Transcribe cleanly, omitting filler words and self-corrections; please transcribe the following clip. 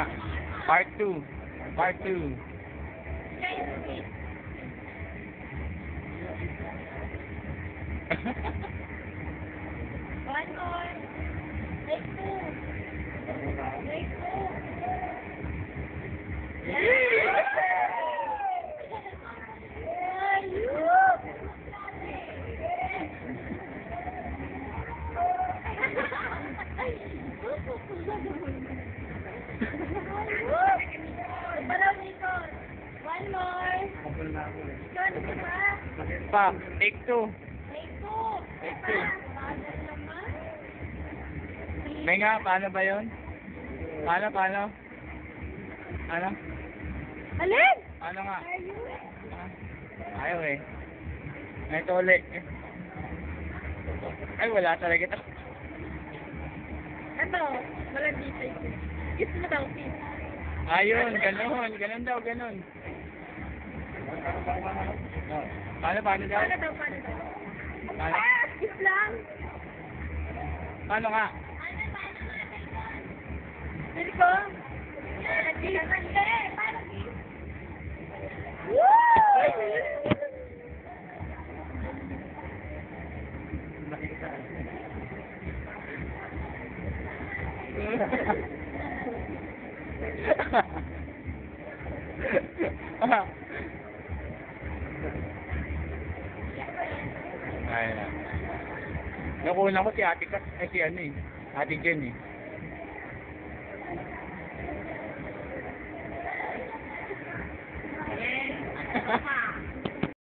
na. Part 2. Part 2. One more. Take two. Take two. One more. Ikaw, ano ka ba? Pa, take 2. Take two. Take two. Bagal naman. May nga, paano ba yun? Paano? Ano? Alin? Paano nga? Are you? Ayaw eh. Ito ulit. Ay, wala talaga ito. Ano? Wala dito. Kiss mo daw, kiss. Ayun, ganun. Ganun daw, ganun. Paano daw? Paano daw? Paano? Kiss lang. Paano nga? Dili ko. Kiss. Paano kiss? Ayan. Nakuha ko si Ate Kat, si ano eh. Ate Jen eh. Yes.